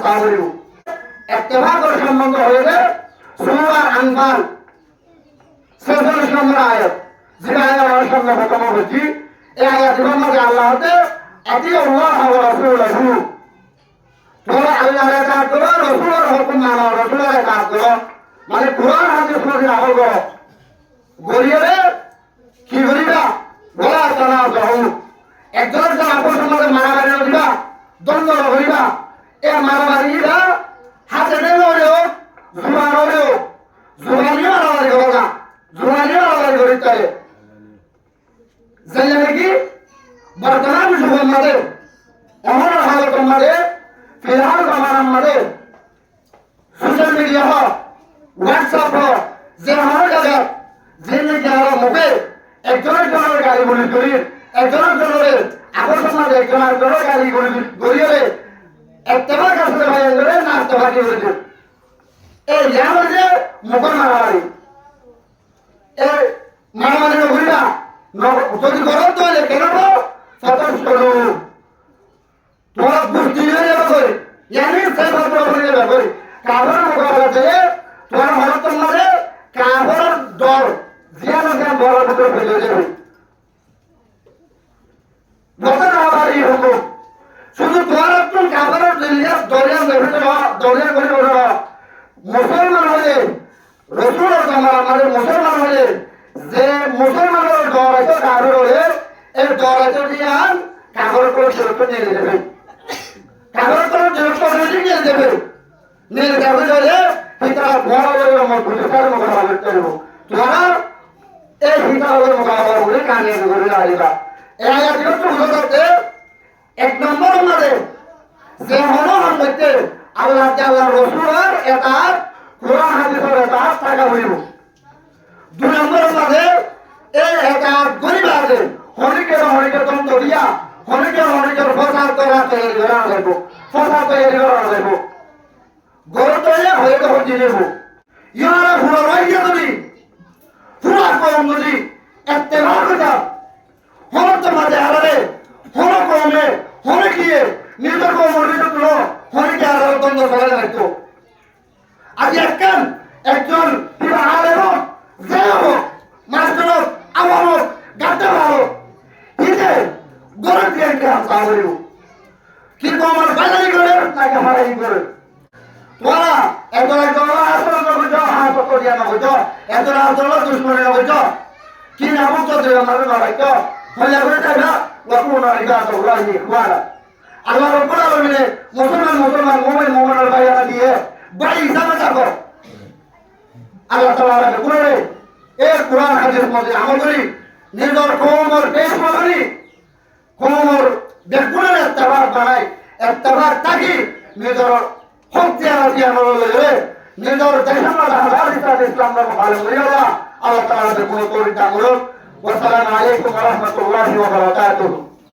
তাহলে ইত্তেফাক করে সম্বন্ধ হয়েছে সূরা আনফাল 46 নম্বর আয়াত যেটা আমার সামনে প্রথম বলছি এই আয়াতের মধ্যে আল্লাহ হতে আতিউল্লাহ ওয়া রাসূলুহু তোমরা আল্লাহর ইতাআত করো রাসূলের হুকুম মানো রাসূলের ইতাআত করো মানে কুরআন হাদিস অনুযায়ী আমল করো গরিয়ে কি করিবা বলা জানা যাও একজনের সাথে আপন সমাজে মারামারি করিবা দ্বন্দ্ব করিবা এই মারামারিটা হাতে নেওয়া জুমানি মারামারি করো না জুমানি মারামারি করিতে জানেন কি বর্তমান যুগের মধ্যে এমন হালতের মধ্যে ফিলহাল জামানার মধ্যে সোশ্যাল মিডিয়া হোক হোয়াটসঅ্যাপ হোক যে আমার জায়গা যে যারা মুখে একজনের জনের গাড়ি গুলি করি একজনের জনের আপন সমাজে একজনের জনের গাড়ি গুলি গড়িয়ে ইত্তেফাক আসলে ভাই করে না ইত্তেফাকি করেছে এই জানো যে মুখের মারামারি এই মারামারি ঘুরিয়া যদি গরম তো হলে কেন সতর্ক করো তোমার বুদ্ধি হয়ে যাবে করে ইয়ানি সেই ভাবে হয়ে যাবে করে কাভার মোকাবেলা দিয়ে তোমার ভারতের মাঝে কাভার দল জিয়ানো জ্ঞান বড় ভিতরে ফেলে যাবে বছর আবার এই হবো শুধু তোমার একজন কাভারের দলিয়া করে মুসলমান হলে রসুলের জামার আমাদের মুসলমান হলে যে মুসলমানের দল আছে কাভার হলে এই দল আছে দিয়ে কাভার করে সুরক্ষা নিয়ে যাবে কাভার করে সুরক্ষা নিয়ে যাবে নিয়ে যাবে হলে পিতা বড় বড় আমার ভূমিকার মোকাবেলা করতে হবে তোমরা এই পিতার মোকাবেলা করে কানিয়ে করে আসবা এই আয়াতগুলো তো বুঝতে পারতে এক নম্বর আমাদের যে হলো আমাদের আল্লাহ আল্লাহ রসুলের এতার কোরআন হাদিসের এতার থাকা হইব দুই নম্বর আমাদের এই এতার গরিব আছে হরিকের দন্ত দিয়া হরিকের ফসাদ করা তৈরি করা যাইব ফসাদ তৈরি করা যাইব গরু তৈরি হয়ে তো হচ্ছে নেব ইয়ারা ভুয়া রয়ে তুমি পুরা কম যদি এতে ভাগটা হরত মাঝে হারারে হর কমে হরে গিয়ে নিজের কমর নিজে তুলো হরিকে আর দ্বন্দ্ব চলে যাইতো আজ একজন কিবা আলে হোক যে হোক মাস্টার হোক আমার হোক গাড়তে ভালো হিতে গরম দিয়ে হাসা হইব কিন্তু আমার বাজারি করে তাকে হারাই করে তোরা একজন আসল করছ হাসপাত দিয়া না হইত একজন আসল দুশ্মনী না হইত কি না বুঝতে দেবে আমার লড়াইত হইয়া করে যাই না লক্ষ্মণ রিগা তো রাজি খুয়ারা আল্লাহ রব্বুল আলামিন মুসলমান মুমিনের বাইরা দিয়ে বাড়ি হিসাবে থাকো আল্লাহ তাআলা বলে এই কোরআন হাদিসের মধ্যে আমল করি নিজের কওমের দেশ বানাই কওমের দেখুনের ইত্তেফাক বানাই ইত্তেফাক থাকি নিজের শক্তি আনাতি আনলে নিজের দেশের মধ্যে হাজার ইসলাম ভালো করি আল্লাহ তাআলা কোনো তরিকা করুন ওয়া আসসালামু আলাইকুম ওয়া রাহমাতুল্লাহি ওয়া বারাকাতুহু